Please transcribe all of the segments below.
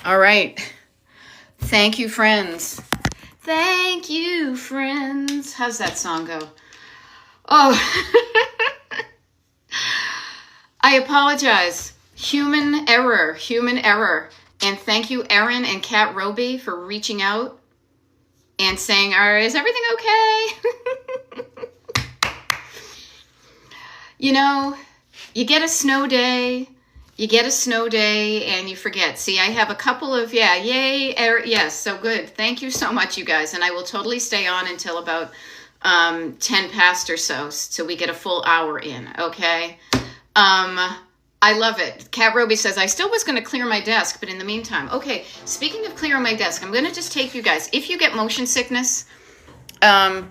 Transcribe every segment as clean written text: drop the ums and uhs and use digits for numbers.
All right. Thank you, friends. Thank you, friends. How's that song go? Oh, I apologize. Human error, human error. And thank you, Erin and Kat Roby, for reaching out and saying, all right, is everything okay? You know, you get a snow day, and you forget. See, I have a couple of, yay, yes, so good. Thank you so much, you guys. And I will totally stay on until about 10 past or so we get a full hour in, okay? I love it. Kat Roby says, I still was going to clear my desk, but in the meantime, okay, speaking of clearing my desk, I'm going to just take you guys, if you get motion sickness, I'm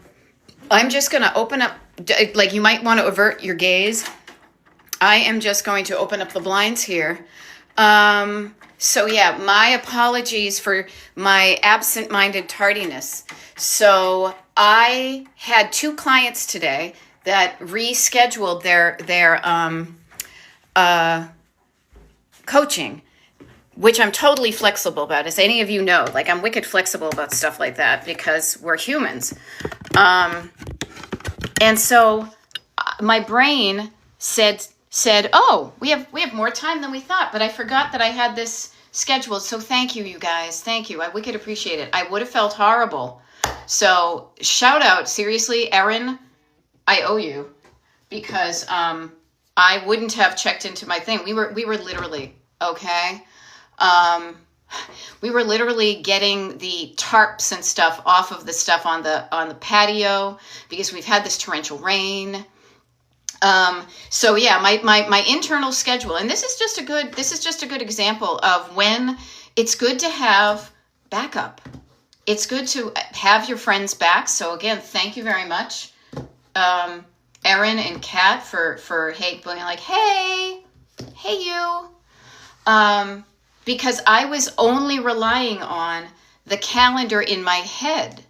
just going to open up, like you might want to avert your gaze. I am just going to open up the blinds here. So yeah, my apologies for my absent-minded tardiness. So I had 2 clients today that rescheduled their coaching, which I'm totally flexible about. As any of you know, like I'm wicked flexible about stuff like that because we're humans. And so my brain said, oh, we have more time than we thought, but I forgot that I had this scheduled. So thank you, you guys. Thank you. I wicked appreciate it. I would have felt horrible. So shout out, seriously, Erin, I owe you because I wouldn't have checked into my thing. We were literally, okay? We were literally getting the tarps and stuff off of the stuff on the patio because we've had this torrential rain. So yeah, my internal schedule, and this is just a good example of when it's good to have backup. It's good to have your friends back. So again, thank you very much, Erin and Kat for being like, hey you, because I was only relying on the calendar in my head.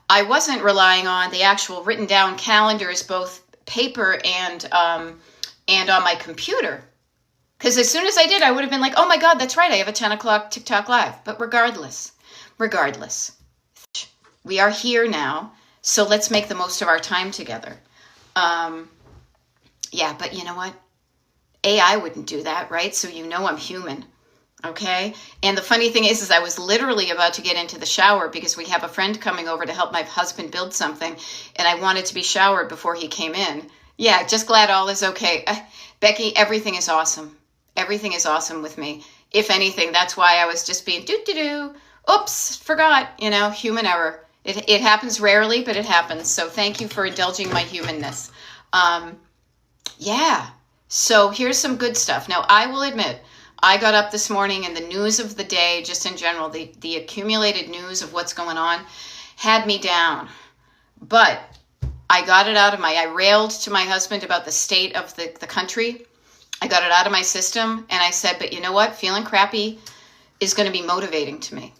I wasn't relying on the actual written down calendars, both paper and on my computer. Because as soon as I did, I would have been like, oh my God, that's right. I have a 10 o'clock TikTok live. But regardless, we are here now. So let's make the most of our time together. Yeah, but you know what? AI wouldn't do that, right? So you know I'm human. Okay. And the funny thing is I was literally about to get into the shower because we have a friend coming over to help my husband build something. And I wanted to be showered before he came in. Yeah. Just glad all is okay. Becky, everything is awesome. Everything is awesome with me. If anything, that's why I was just being oops, forgot, human error. It happens rarely, but it happens. So thank you for indulging my humanness. Yeah. So here's some good stuff. Now I will admit, I got up this morning and the news of the day, just in general, the accumulated news of what's going on had me down. But I got it out of I railed to my husband about the state of the country. I got it out of my system and I said, but you know what? Feeling crappy is going to be motivating to me.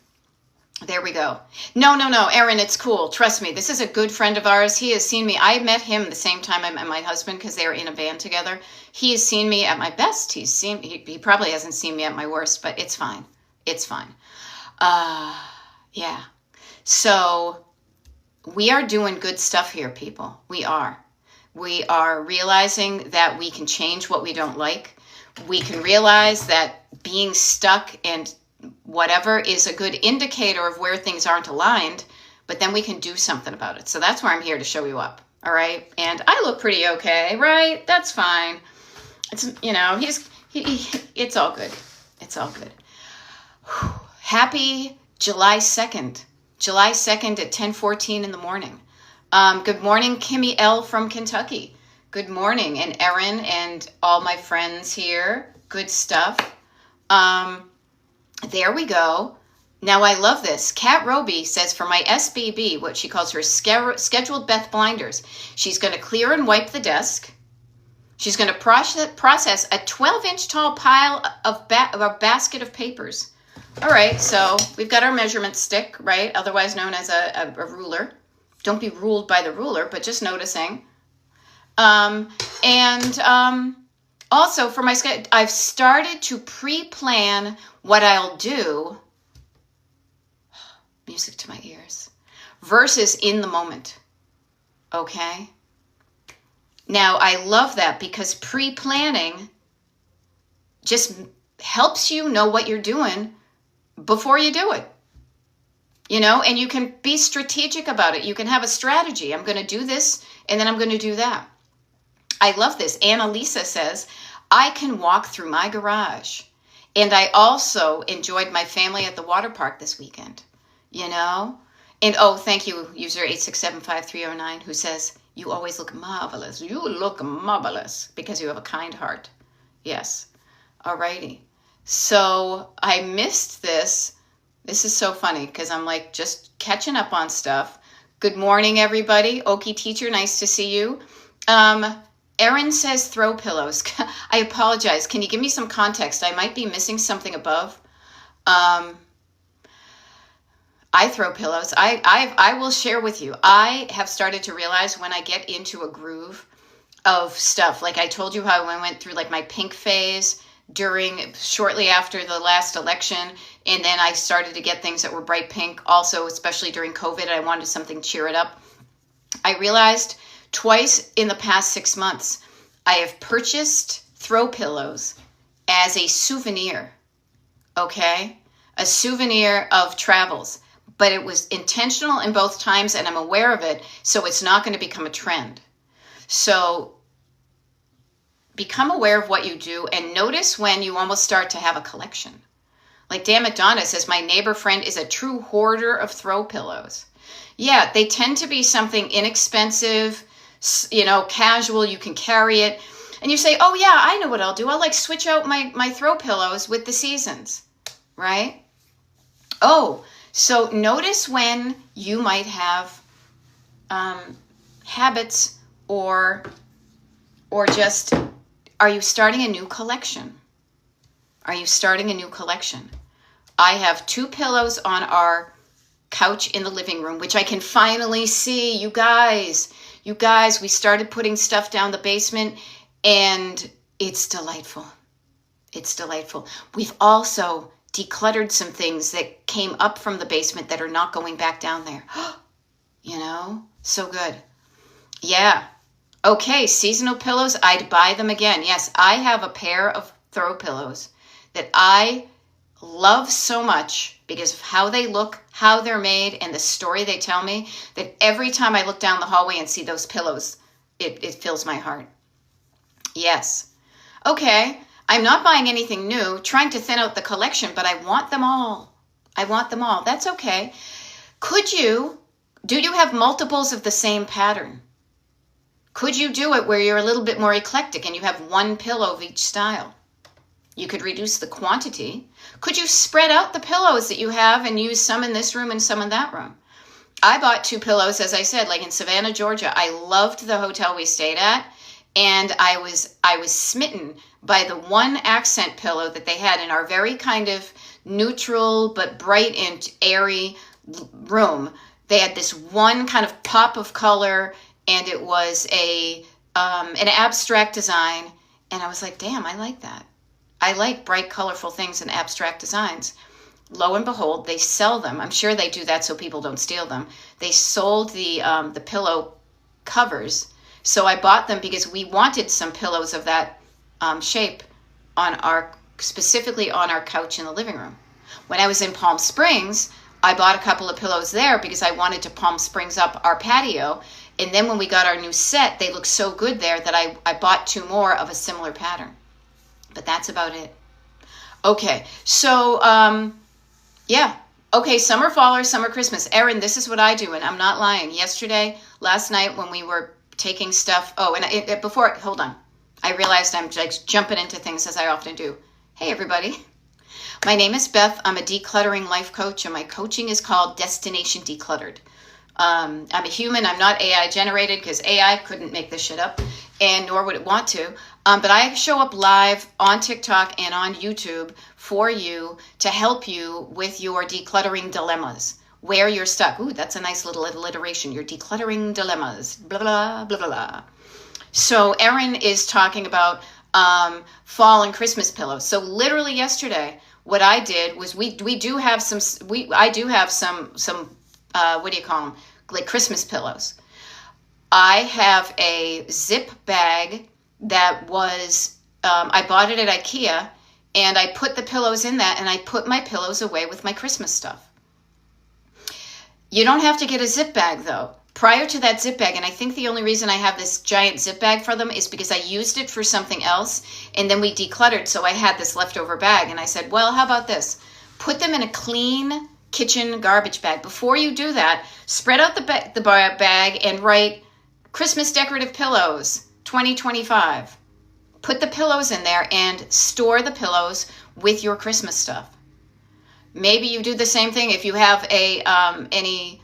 There we go. No, Erin, it's cool. Trust me. This is a good friend of ours. He has seen me. I met him the same time I met my husband because they were in a band together. He has seen me at my best. He probably hasn't seen me at my worst, but it's fine. It's fine. Yeah. So we are doing good stuff here, people. We are. We are realizing that we can change what we don't like. We can realize that being stuck and whatever is a good indicator of where things aren't aligned, but then we can do something about it. So that's where I'm here to show you up. All right. And I look pretty okay, right? That's fine. It's, it's all good. It's all good. Happy July 2nd. July 2nd at 10:14 in the morning. Good morning, Kimmy L from Kentucky. Good morning. And Erin and all my friends here. Good stuff. There we go. Now I love this. Kat Roby says for my SBB, what she calls her scheduled Beth blinders, she's going to clear and wipe the desk. She's going to process a 12-inch tall pile of a basket of papers. All right, so we've got our measurement stick, right? Otherwise known as a ruler. Don't be ruled by the ruler, but just noticing. Also, for my schedule, I've started to pre-plan what I'll do, music to my ears, versus in the moment. Okay? Now, I love that because pre-planning just helps you know what you're doing before you do it. You know, and you can be strategic about it. You can have a strategy. I'm going to do this, and then I'm going to do that. I love this. Annalisa says, I can walk through my garage. And I also enjoyed my family at the water park this weekend, you know? And oh, thank you, user 8675309, who says, you always look marvelous. You look marvelous because you have a kind heart. Yes. Alrighty. So I missed this. This is so funny because I'm like just catching up on stuff. Good morning, everybody. Okie teacher, nice to see you. Erin says throw pillows. I apologize. Can you give me some context? I might be missing something above. I throw pillows. I will share with you. I have started to realize when I get into a groove of stuff, like I told you how I went through like my pink phase shortly after the last election. And then I started to get things that were bright pink also, especially during COVID. I wanted something to cheer it up. I realized twice in the past 6 months, I have purchased throw pillows as a souvenir, okay? A souvenir of travels, but it was intentional in both times and I'm aware of it, so it's not going to become a trend. So become aware of what you do and notice when you almost start to have a collection. Like Damn It Donna says, my neighbor friend is a true hoarder of throw pillows. Yeah, they tend to be something inexpensive, you know, casual, you can carry it. And you say, oh yeah, I know what I'll do. I'll like switch out my throw pillows with the seasons, right? Oh, so notice when you might have habits or just, are you starting a new collection? Are you starting a new collection? I have 2 pillows on our couch in the living room, which I can finally see. You guys, we started putting stuff down the basement and it's delightful. It's delightful. We've also decluttered some things that came up from the basement that are not going back down there. You know, so good. Yeah. Okay, seasonal pillows, I'd buy them again. Yes, I have a pair of throw pillows that I love so much because of how they look, how they're made, and the story they tell me, that every time I look down the hallway and see those pillows, it fills my heart. Yes. Okay, I'm not buying anything new, trying to thin out the collection, but I want them all. I want them all. That's okay. Do you have multiples of the same pattern? Could you do it where you're a little bit more eclectic and you have 1 pillow of each style? You could reduce the quantity. Could you spread out the pillows that you have and use some in this room and some in that room? I bought 2 pillows, as I said, like in Savannah, Georgia. I loved the hotel we stayed at, and I was smitten by the one accent pillow that they had in our very kind of neutral but bright and airy room. They had this one kind of pop of color, and it was an abstract design, and I was like, damn, I like that. I like bright, colorful things and abstract designs. Lo and behold, they sell them. I'm sure they do that so people don't steal them. They sold the pillow covers, so I bought them because we wanted some pillows of that shape specifically on our couch in the living room. When I was in Palm Springs, I bought a couple of pillows there because I wanted to Palm Springs up our patio. And then when we got our new set, they looked so good there that I bought 2 more of a similar pattern. But that's about it. Okay, so, yeah. Okay, summer, fall, or summer, Christmas. Erin, this is what I do, and I'm not lying. Last night when we were taking stuff, hold on. I realized I'm like jumping into things as I often do. Hey, everybody. My name is Beth. I'm a decluttering life coach, and my coaching is called Destination Decluttered. I'm a human. I'm not AI generated because AI couldn't make this shit up, and nor would it want to. But I show up live on TikTok and on YouTube for you to help you with your decluttering dilemmas, where you're stuck. Ooh, that's a nice little alliteration. Your decluttering dilemmas, blah, blah, blah, blah, blah. So Erin is talking about fall and Christmas pillows. So literally yesterday, what I did was I do have some what do you call them? Like Christmas pillows. I have a zip bag that was, I bought it at IKEA, and I put the pillows in that, and I put my pillows away with my Christmas stuff. You don't have to get a zip bag though. Prior to that zip bag, and I think the only reason I have this giant zip bag for them is because I used it for something else, and then we decluttered, so I had this leftover bag, and I said, well, how about this? Put them in a clean kitchen garbage bag. Before you do that, spread out the bag and write Christmas decorative pillows 2025. Put the pillows in there and store the pillows with your Christmas stuff. Maybe you do the same thing if you have any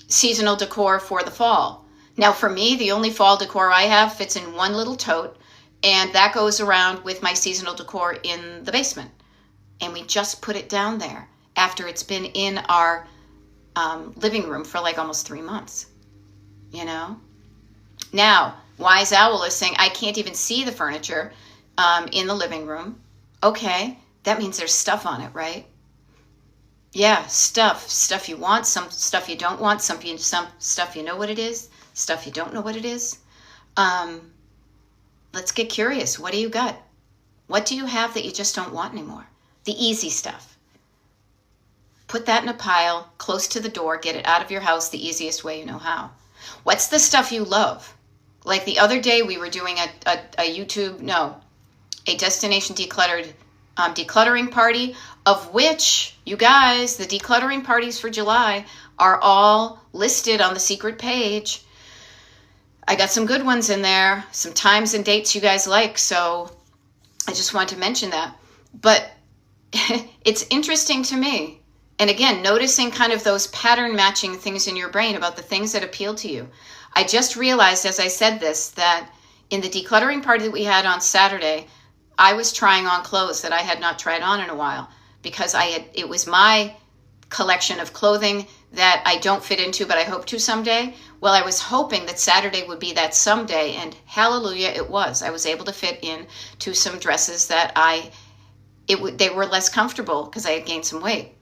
seasonal decor for the fall. Now for me, the only fall decor I have fits in one little tote, and that goes around with my seasonal decor in the basement. And we just put it down there after it's been in our living room for like almost 3 months, you know? Now, Wise Owl is saying, I can't even see the furniture in the living room. Okay, that means there's stuff on it, right? Yeah, stuff you want, some stuff you don't want, some stuff you know what it is, stuff you don't know what it is. Let's get curious. What do you got? What do you have that you just don't want anymore? The easy stuff. Put that in a pile close to the door. Get it out of your house the easiest way you know how. What's the stuff you love? Like the other day we were doing a Destination Decluttered decluttering party, of which, you guys, the decluttering parties for July are all listed on the secret page. I got some good ones in there, some times and dates you guys like, so I just wanted to mention that. But it's interesting to me. And again, noticing kind of those pattern matching things in your brain about the things that appeal to you. I just realized as I said this that in the decluttering party that we had on Saturday, I was trying on clothes that I had not tried on in a while because it was my collection of clothing that I don't fit into, but I hope to someday. Well, I was hoping that Saturday would be that someday, and hallelujah, it was. I was able to fit into some dresses that they were less comfortable because I had gained some weight.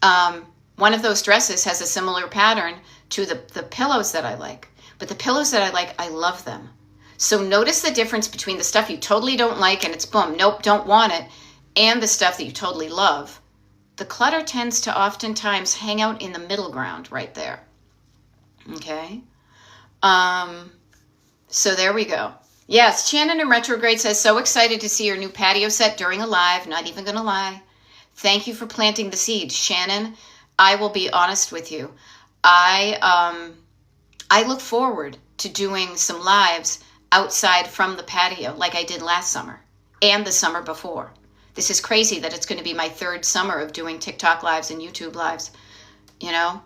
One of those dresses has a similar pattern to the pillows that I like, but the pillows that I like, I love them. So notice the difference between the stuff you totally don't like and it's boom, nope, don't want it, and the stuff that you totally love. The clutter tends to oftentimes hang out in the middle ground right there. Okay? So there we go. Yes, Shannon in Retrograde says, so excited to see your new patio set during a live, not even gonna lie. Thank you for planting the seed. Shannon, I will be honest with you. I look forward to doing some lives outside from the patio like I did last summer and the summer before. This is crazy that it's going to be my third summer of doing TikTok lives and YouTube lives, you know,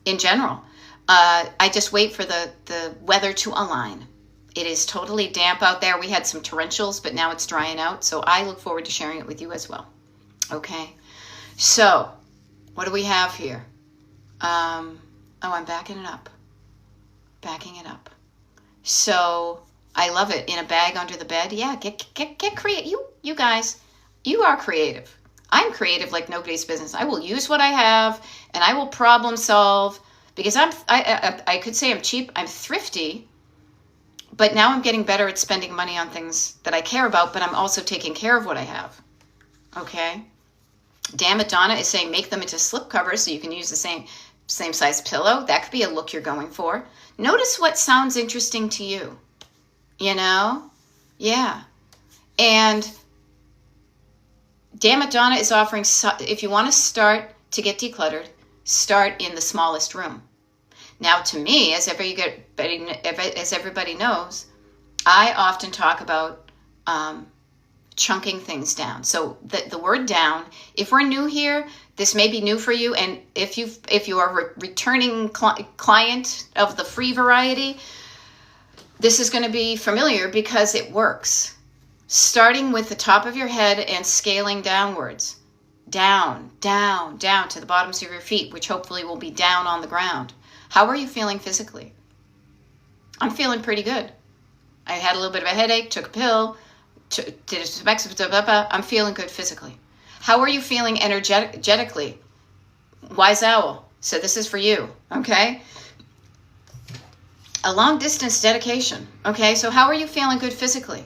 in general. I just wait for the weather to align. It is totally damp out there. We had some torrentials, but now it's drying out. So I look forward to sharing it with you as well. Okay. So what do we have here? I'm backing it up. So I love it. In a bag under the bed. Yeah, get creative. You guys, you are creative. I'm creative like nobody's business. I will use what I have and I will problem solve because I could say I'm cheap. I'm thrifty, but now I'm getting better at spending money on things that I care about, but I'm also taking care of what I have. Okay. Damn it, Donna is saying make them into slip covers so you can use the same size pillow. That could be a look you're going for. Notice what sounds interesting to you. You know? Yeah. And Damn it, Donna is offering, if you want to start to get decluttered, start in the smallest room. Now, to me, as everybody knows, I often talk about chunking things down. So the word down, if we're new here, this may be new for you. And if you are a returning client of the free variety, this is going to be familiar because it works. Starting with the top of your head and scaling downwards. Down, down, down to the bottoms of your feet, which hopefully will be down on the ground. How are you feeling physically? I'm feeling pretty good. I had a little bit of a headache, took a pill, I'm feeling good physically. How are you feeling energetically? Wise Owl. So this is for you, okay? A long distance dedication, okay? So how are you feeling good physically?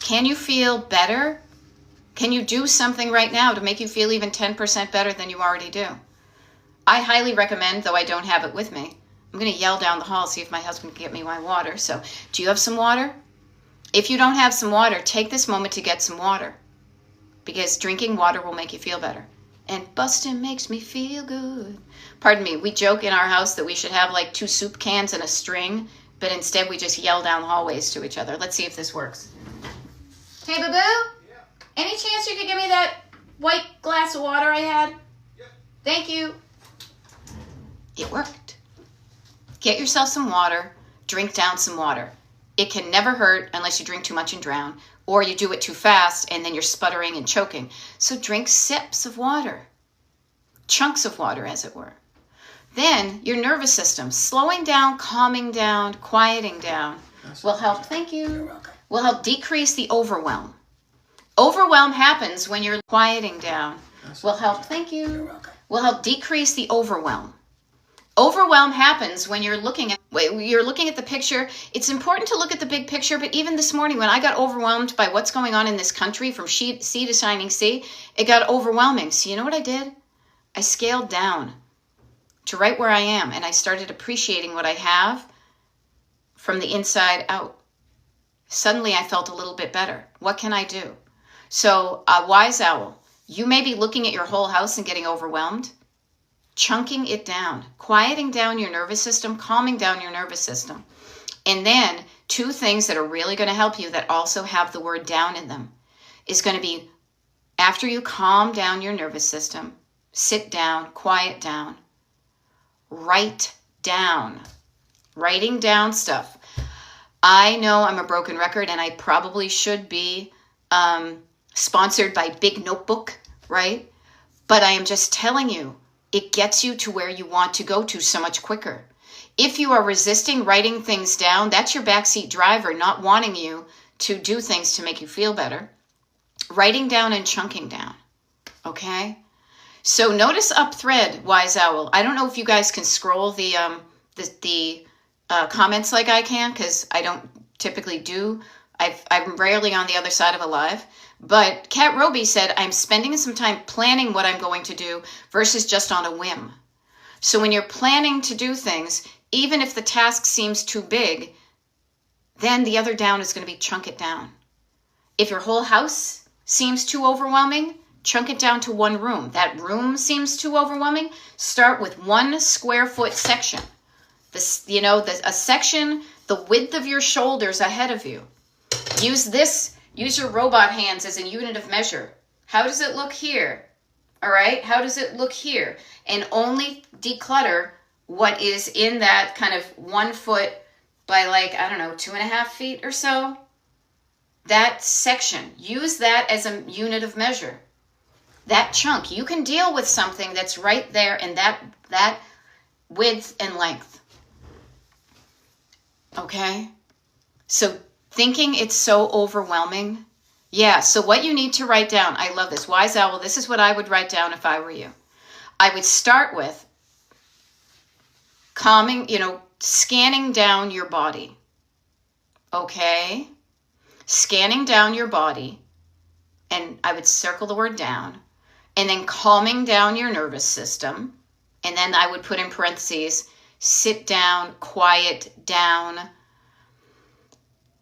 Can you feel better? Can you do something right now to make you feel even 10% better than you already do? I highly recommend, though I don't have it with me, I'm going to yell down the hall, see if my husband can get me my water. So, do you have some water? If you don't have some water, take this moment to get some water, because drinking water will make you feel better. And busting makes me feel good. Pardon me, we joke in our house that we should have like 2 soup cans and a string, but instead we just yell down the hallways to each other. Let's see if this works. Hey, Boo-Boo? Yeah. Any chance you could give me that white glass of water I had? Yeah. Thank you. It worked. Get yourself some water. Drink down some water. It can never hurt unless you drink too much and drown, or you do it too fast and then you're sputtering and choking. So drink sips of water. Chunks of water, as it were. Then your nervous system, slowing down, calming down, quieting down, will help. Thank you. Will help decrease the overwhelm. Overwhelm happens when you're quieting down. Will help. Thank you. Will help decrease the overwhelm. Overwhelm happens when you're looking at the picture. It's important to look at the big picture, but even this morning when I got overwhelmed by what's going on in this country from sea to shining sea, it got overwhelming. So you know what I did? I scaled down to right where I am, and I started appreciating what I have from the inside out. Suddenly I felt a little bit better. What can I do? So, Wise Owl, you may be looking at your whole house and getting overwhelmed. Chunking it down, quieting down your nervous system, calming down your nervous system. And then 2 things that are really going to help you that also have the word down in them is going to be, after you calm down your nervous system, sit down, quiet down, write down. Writing down stuff. I know I'm a broken record and I probably should be sponsored by Big Notebook, right? But I am just telling you, it gets you to where you want to go to so much quicker. If you are resisting writing things down, that's your backseat driver not wanting you to do things to make you feel better. Writing down and chunking down, okay? So notice up thread, Wise Owl. I don't know if you guys can scroll the comments like I can, because I don't typically do. I'm rarely on the other side of a live. But Kat Roby said, I'm spending some time planning what I'm going to do versus just on a whim. So when you're planning to do things, even if the task seems too big, then the other down is going to be chunk it down. If your whole house seems too overwhelming, chunk it down to 1 room. That room seems too overwhelming, start with 1 square foot section. A section the width of your shoulders ahead of you. Use your robot hands as a unit of measure. How does it look here? All right, how does it look here? And only declutter what is in that kind of 1 foot by 2.5 feet or so. That section, use that as a unit of measure. That chunk, you can deal with something that's right there in that width and length. Okay? So thinking it's so overwhelming. Yeah, so what you need to write down, I love this. Wise Owl, this is what I would write down if I were you. I would start with scanning down your body. Okay? Scanning down your body, and I would circle the word down, and then calming down your nervous system, and then I would put in parentheses, sit down, quiet down,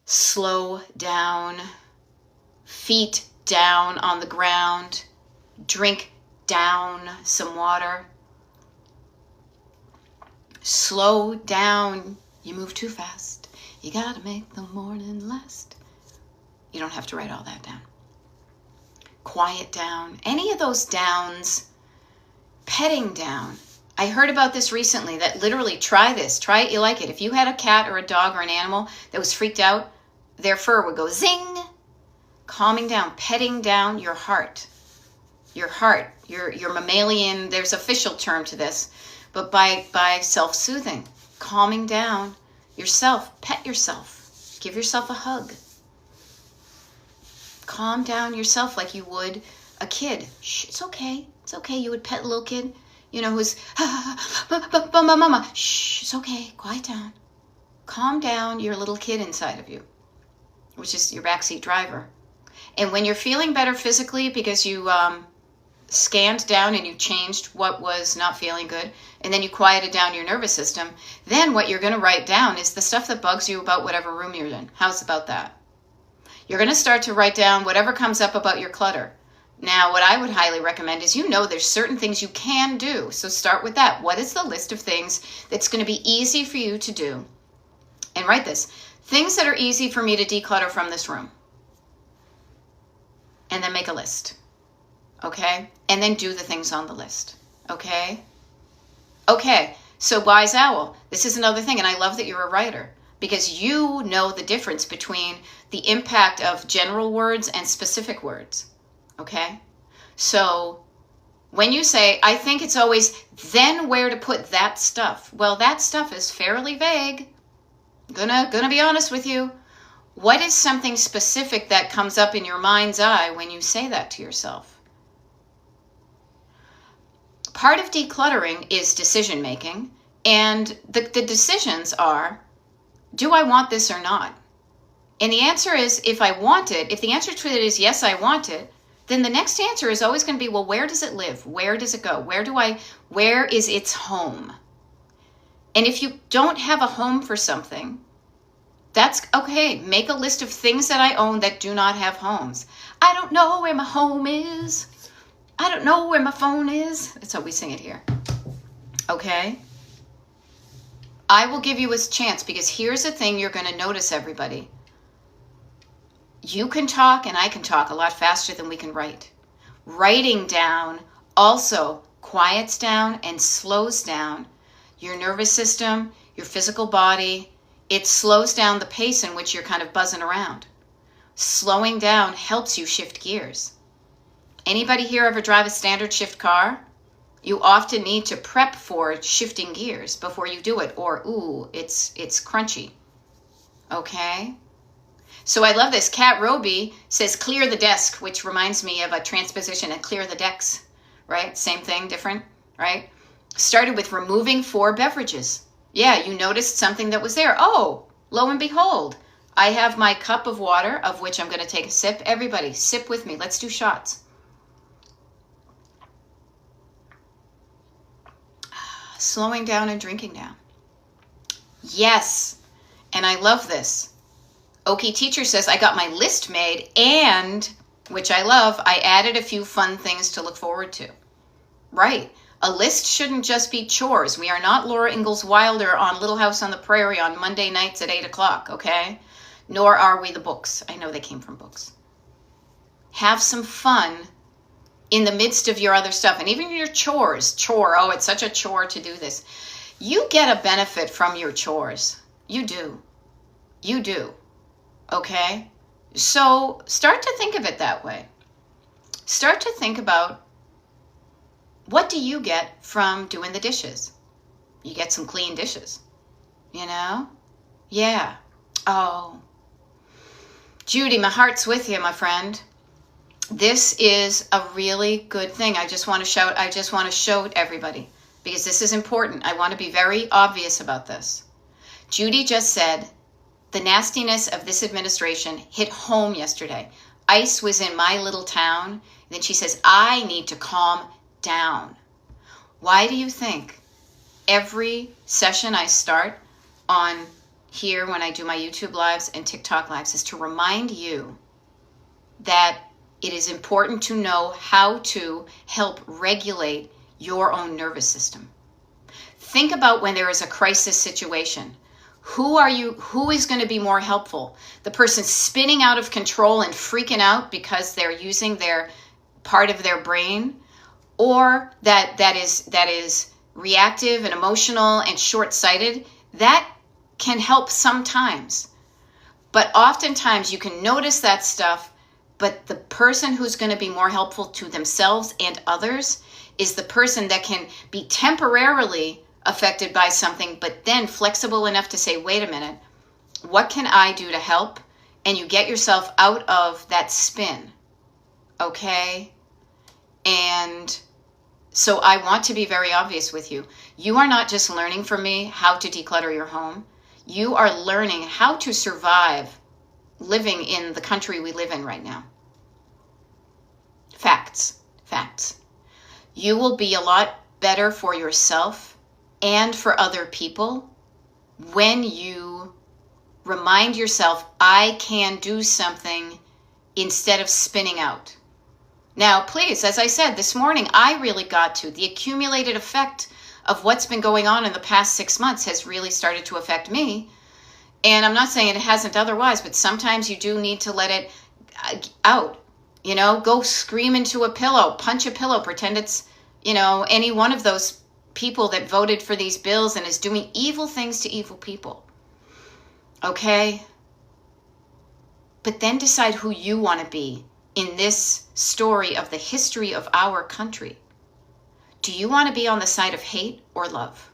slow down, feet down on the ground, drink down some water, slow down, you move too fast, you gotta make the morning last. You don't have to write all that down. Quiet down, any of those downs, petting down. I heard about this recently, that literally try this, try it, you like it. If you had a cat or a dog or an animal that was freaked out, their fur would go zing. Calming down, petting down your heart, your mammalian, there's official term to this, but by self-soothing, calming down yourself, pet yourself, give yourself a hug. calm down yourself like you would a kid. Shh, it's okay. It's okay. You would pet a little kid, who's, mama, shh, it's okay. Quiet down. Calm down your little kid inside of you, which is your backseat driver. And when you're feeling better physically because you scanned down and you changed what was not feeling good, and then you quieted down your nervous system, then what you're going to write down is the stuff that bugs you about whatever room you're in. How's about that? You're going to start to write down whatever comes up about your clutter. Now, what I would highly recommend is, there's certain things you can do. So start with that. What is the list of things that's going to be easy for you to do? And write this. Things that are easy for me to declutter from this room. And then make a list. Okay? And then do the things on the list. Okay? Okay. So Wise Owl, this is another thing. And I love that you're a writer, because you know the difference between the impact of general words and specific words. Okay? So when you say, I think it's always, then where to put that stuff? Well, that stuff is fairly vague. Gonna be honest with you. What is something specific that comes up in your mind's eye when you say that to yourself? Part of decluttering is decision making, and the decisions are, do I want this or not? And the answer is, if I want it, if the answer to it is yes, I want it, then the next answer is always going to be, well, where does it live? Where does it go? Where is its home? And if you don't have a home for something, that's okay. Make a list of things that I own that do not have homes. I don't know where my home is. I don't know where my phone is. That's how we sing it here. Okay? I will give you a chance, because here's the thing you're going to notice, everybody. You can talk and I can talk a lot faster than we can write. Writing down also quiets down and slows down your nervous system, your physical body. It slows down the pace in which you're kind of buzzing around. Slowing down helps you shift gears. Anybody here ever drive a standard shift car? You often need to prep for shifting gears before you do it, or, ooh, it's crunchy. Okay? So I love this. Kat Roby says, clear the desk, which reminds me of a transposition and clear the decks, right? Same thing, different, right? Started with removing 4 beverages. Yeah, you noticed something that was there. Oh, lo and behold, I have my cup of water, of which I'm going to take a sip. Everybody, sip with me. Let's do shots. Slowing down and drinking down. Yes, and I love this. Okie Teacher says, I got my list made, and, which I love, I added a few fun things to look forward to. Right. A list shouldn't just be chores. We are not Laura Ingalls Wilder on Little House on the Prairie on Monday nights at 8 o'clock, okay? Nor are we the books. I know they came from books. Have some fun in the midst of your other stuff. And even your chores. Oh, it's such a chore to do this. You get a benefit from your chores. You do. You do. Okay? So start to think of it that way. Start to think about, what do you get from doing the dishes? You get some clean dishes, Yeah. Oh. Judy, my heart's with you, my friend. This is a really good thing. I just want to show everybody, because this is important. I want to be very obvious about this. Judy just said, the nastiness of this administration hit home yesterday. ICE was in my little town. And then she says, I need to calm down. Why do you think every session I start on here when I do my YouTube lives and TikTok lives is to remind you that it is important to know how to help regulate your own nervous system. Think about when there is a crisis situation. Who is going to be more helpful? The person spinning out of control and freaking out because they're using their part of their brain, or that is reactive and emotional and short-sighted? That can help sometimes. But oftentimes you can notice that stuff, but the person who's going to be more helpful to themselves and others is the person that can be temporarily affected by something, but then flexible enough to say, wait a minute, what can I do to help? and you get yourself out of that spin, okay? And so I want to be very obvious with you. You are not just learning from me how to declutter your home. You are learning how to survive living in the country we live in right now. Facts. You will be a lot better for yourself and for other people when you remind yourself, I can do something instead of spinning out. Now, please, as I said this morning, I really got to the accumulated effect of what's been going on in the past 6 months has really started to affect me. And I'm not saying it hasn't otherwise, but sometimes you do need to let it out. Go scream into a pillow, punch a pillow, pretend it's, any one of those people that voted for these bills and is doing evil things to evil people. Okay? But then decide who you want to be in this story of the history of our country. Do you want to be on the side of hate or love?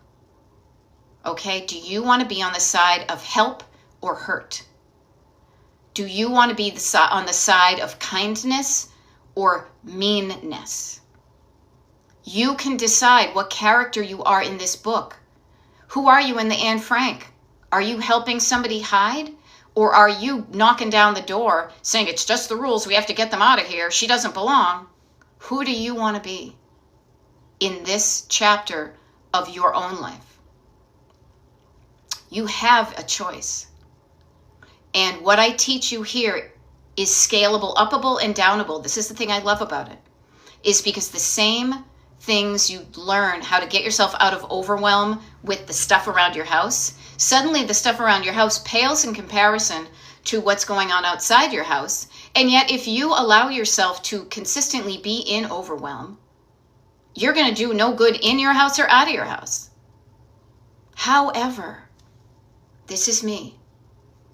Okay? Do you want to be on the side of help or hurt? Do you want to be on the side of kindness or meanness? You can decide what character you are in this book. Who are you in the Anne Frank? Are you helping somebody hide? Or are you knocking down the door saying it's just the rules, we have to get them out of here, she doesn't belong? Who do you want to be in this chapter of your own life? You have a choice. And what I teach you here is scalable, uppable, and downable. This is the thing I love about it, is because the same things you learn how to get yourself out of overwhelm with the stuff around your house, suddenly the stuff around your house pales in comparison to what's going on outside your house. And yet, if you allow yourself to consistently be in overwhelm, you're going to do no good in your house or out of your house. However, this is me.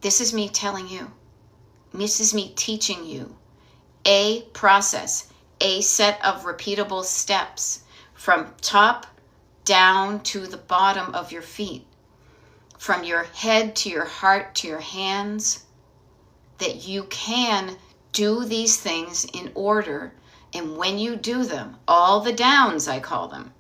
This is me telling you. This is me teaching you a process, a set of repeatable steps from top down to the bottom of your feet, from your head to your heart to your hands, that you can do these things in order. And when you do them, all the downs, I call them,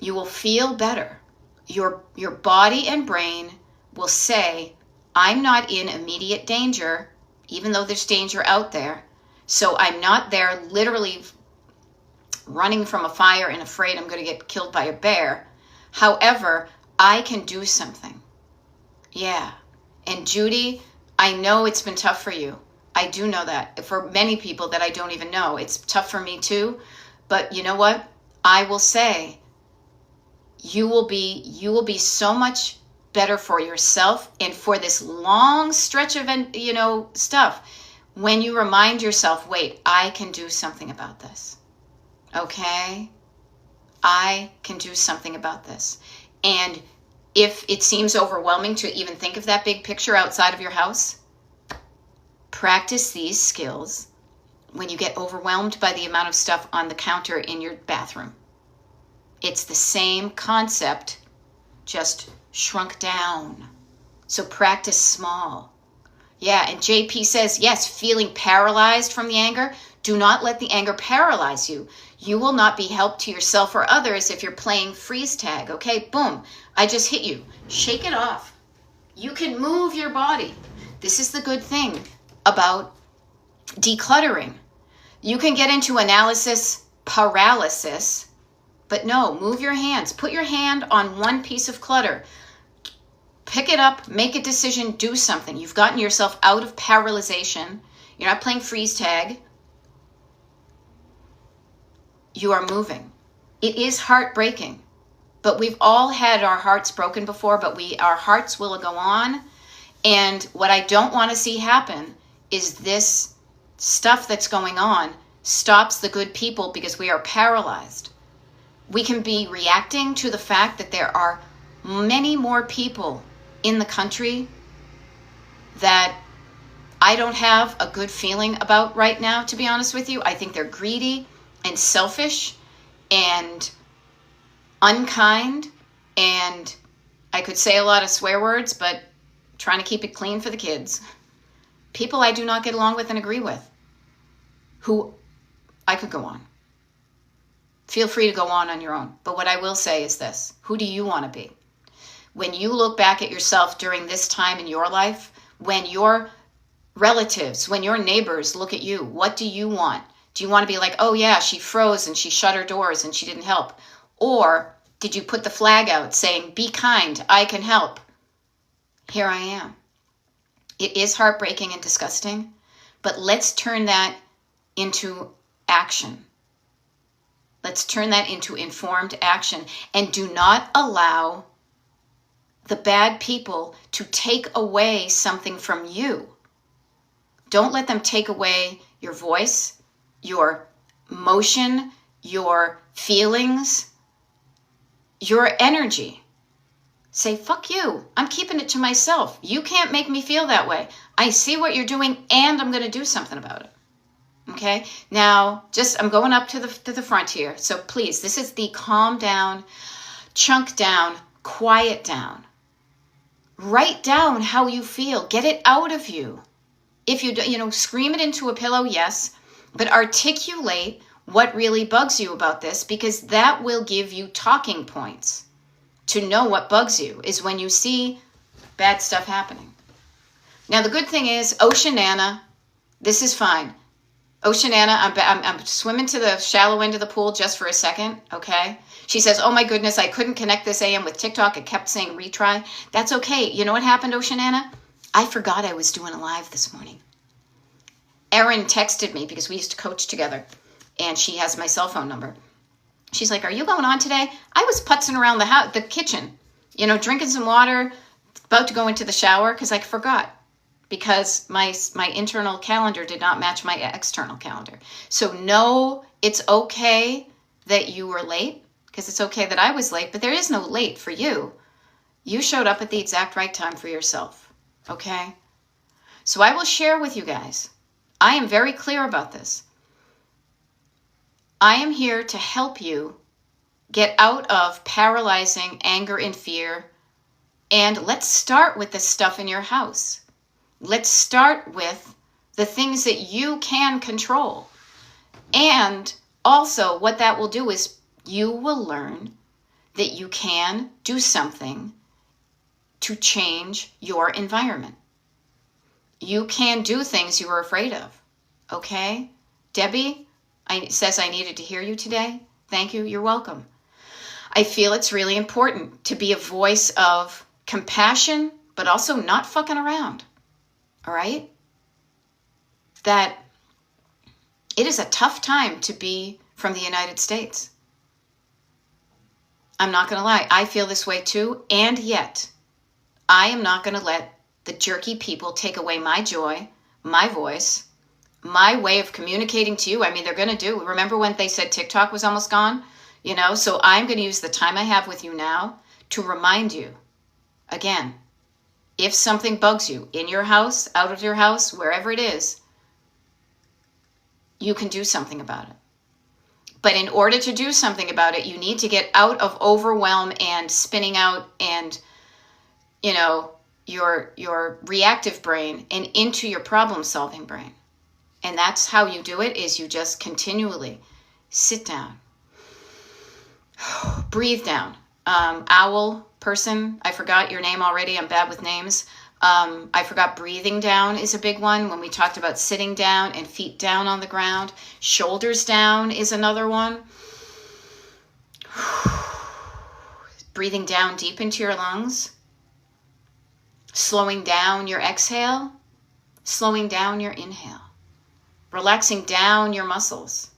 you will feel better. Your body and brain will say, I'm not in immediate danger, even though there's danger out there. So I'm not there literally running from a fire and afraid I'm going to get killed by a bear. However, I can do something. Yeah. And Judy, I know it's been tough for you. I do know that. For many people that I don't even know, it's tough for me too. But you know what? I will say, you will be so much better for yourself and for this long stretch of, stuff when you remind yourself, wait, I can do something about this. Okay? I can do something about this. And if it seems overwhelming to even think of that big picture outside of your house, practice these skills when you get overwhelmed by the amount of stuff on the counter in your bathroom. It's the same concept, just shrunk down. So practice small. Yeah, and JP says, yes, feeling paralyzed from the anger. Do not let the anger paralyze you. You will not be help to yourself or others if you're playing freeze tag. Okay, boom, I just hit you. Shake it off. You can move your body. This is the good thing about decluttering. You can get into analysis paralysis, but no, move your hands. Put your hand on one piece of clutter. Pick it up, make a decision, do something. You've gotten yourself out of paralyzation. You're not playing freeze tag. You are moving. It is heartbreaking, but we've all had our hearts broken before, but our hearts will go on. And what I don't want to see happen is this stuff that's going on stops the good people because we are paralyzed. We can be reacting to the fact that there are many more people in the country that I don't have a good feeling about right now, to be honest with you. I think they're greedy and selfish and unkind, and I could say a lot of swear words, but trying to keep it clean for the kids. people I do not get along with and agree with, who I could go on. Feel free to go on your own. But what I will say is this: who do you want to be? When you look back at yourself during this time in your life, when your relatives, when your neighbors look at you, what do you want? Do you want to be like, oh yeah, she froze and she shut her doors and she didn't help? Or did you put the flag out saying, be kind, I can help? Here I am. It is heartbreaking and disgusting, but let's turn that into action. Let's turn that into informed action, and do not allow the bad people to take away something from you. Don't let them take away your voice, your emotion, your feelings, your energy. Say, fuck you. I'm keeping it to myself. You can't make me feel that way. I see what you're doing and I'm going to do something about it. Okay? Now, I'm going up to the front here. So please, this is the calm down, chunk down, quiet down. Write down how you feel. Get it out of you. If you scream it into a pillow, yes, but articulate what really bugs you about this, because that will give you talking points to know what bugs you is when you see bad stuff happening. Now, the good thing is, Oceanana, this is fine. Oceanana, I'm swimming to the shallow end of the pool just for a second, okay? She says, oh my goodness, I couldn't connect this AM with TikTok. It kept saying retry. That's okay. You know what happened, Oceanana? I forgot I was doing a live this morning. Erin texted me because we used to coach together, and she has my cell phone number. She's like, are you going on today? I was putzing around the kitchen, drinking some water, about to go into the shower because I forgot, because my internal calendar did not match my external calendar. So no, it's okay that you were late, because it's okay that I was late, but there is no late for you. You showed up at the exact right time for yourself, okay? So I will share with you guys. I am very clear about this. I am here to help you get out of paralyzing anger and fear. And let's start with the stuff in your house. Let's start with the things that you can control. And also what that will do is you will learn that you can do something to change your environment. You can do things you were afraid of. Okay? Debbie says I needed to hear you today. Thank you. You're welcome. I feel it's really important to be a voice of compassion, but also not fucking around. All right? That it is a tough time to be from the United States. I'm not going to lie. I feel this way too. And yet, I am not going to let the jerky people take away my joy, my voice, my way of communicating to you. I mean, they're going to do. Remember when they said TikTok was almost gone? So I'm going to use the time I have with you now to remind you, again, if something bugs you in your house, out of your house, wherever it is, you can do something about it. But in order to do something about it, you need to get out of overwhelm and spinning out and, your reactive brain and into your problem-solving brain. And that's how you do it, is you just continually sit down, breathe down. Owl person, I forgot your name already. I'm bad with names. I forgot breathing down is a big one when we talked about sitting down and feet down on the ground. Shoulders down is another one. Breathing down deep into your lungs. Slowing down your exhale. Slowing down your inhale. Relaxing down your muscles.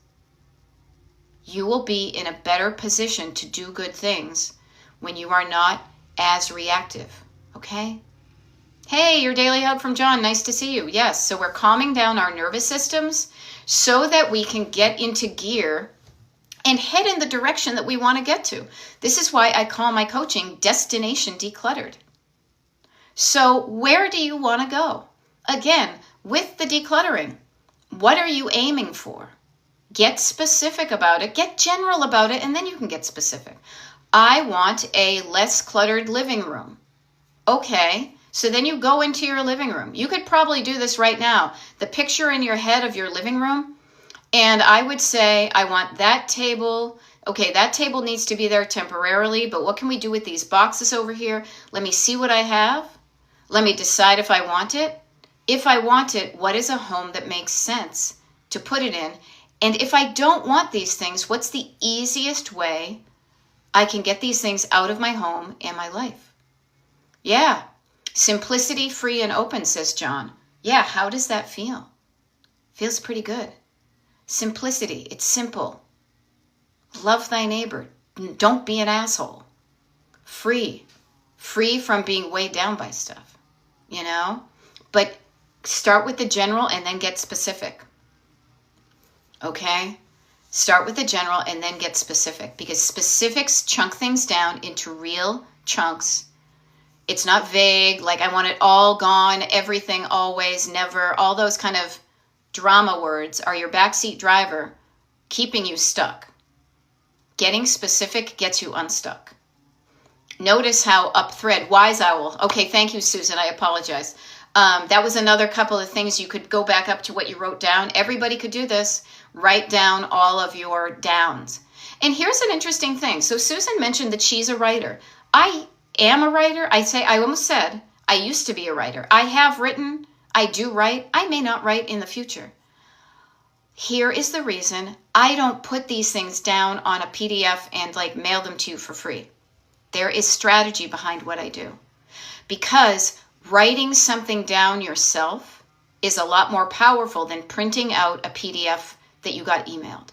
You will be in a better position to do good things when you are not as reactive, okay? Hey, your daily hug from John. Nice to see you. Yes, so we're calming down our nervous systems so that we can get into gear and head in the direction that we want to get to. This is why I call my coaching Destination Decluttered. So where do you want to go? Again, with the decluttering, what are you aiming for? Get specific about it, get general about it, and then you can get specific. I want a less cluttered living room. Okay, So then you go into your living room. You could probably do this right now. The picture in your head of your living room. And I would say, I want that table. Okay, that table needs to be there temporarily, but what can we do with these boxes over here? Let me see what I have. Let me decide if I want it. If I want it, what is a home that makes sense to put it in? And if I don't want these things, what's the easiest way I can get these things out of my home and my life? Yeah. Simplicity, free, and open, says John. Yeah, how does that feel? Feels pretty good. Simplicity, it's simple. Love thy neighbor. Don't be an asshole. Free from being weighed down by stuff, you know? But start with the general and then get specific. Okay? Start with the general and then get specific, because specifics chunk things down into real chunks. It's not vague, like I want it all gone, everything, always, never. All those kind of drama words are your backseat driver keeping you stuck. Getting specific gets you unstuck. Notice how up thread, wise owl. Okay, thank you, Susan. I apologize. That was another couple of things. You could go back up to what you wrote down. Everybody could do this. Write down all of your downs. And here's an interesting thing. So Susan mentioned that she's a writer. I am a writer. I almost said I used to be a writer. I have written. I do write. I may not write in the future. Here is the reason I don't put these things down on a PDF and like mail them to you for free. There is strategy behind what I do, because writing something down yourself is a lot more powerful than printing out a PDF that you got emailed.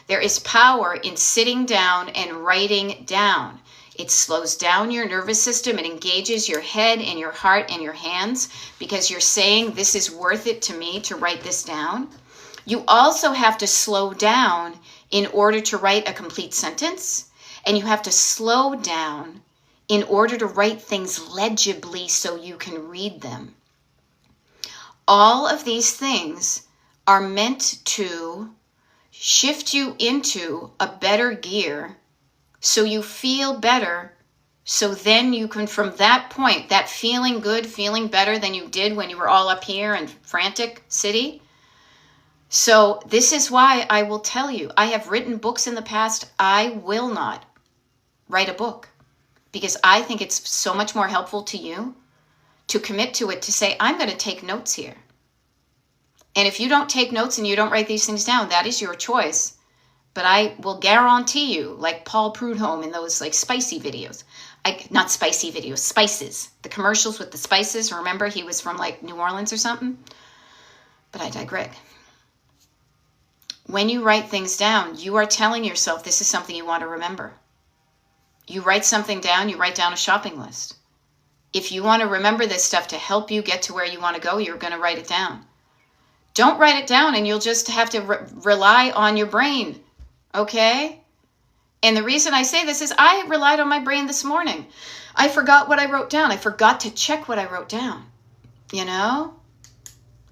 There is power in sitting down and writing down. It slows down your nervous system. It engages your head and your heart and your hands, because you're saying, this is worth it to me to write this down. You also have to slow down in order to write a complete sentence, and you have to slow down in order to write things legibly so you can read them. All of these things are meant to shift you into a better gear so you feel better, so then you can, from that point, that feeling good, feeling better than you did when you were all up here in frantic city. So this is why I will tell you, I have written books in the past. I will not write a book, because I think it's so much more helpful to you to commit to it, to say, I'm going to take notes here. And if you don't take notes and you don't write these things down, that is your choice. But I will guarantee you, like Paul Prudhomme in those like spicy videos, not spicy videos, spices, the commercials with the spices. Remember, he was from like New Orleans or something. But I digress. When you write things down, you are telling yourself this is something you want to remember. You write something down, you write down a shopping list. If you want to remember this stuff to help you get to where you want to go, you're going to write it down. Don't write it down and you'll just have to rely on your brain. Okay? And the reason I say this is I relied on my brain this morning. I forgot what I wrote down. I forgot to check what I wrote down. You know?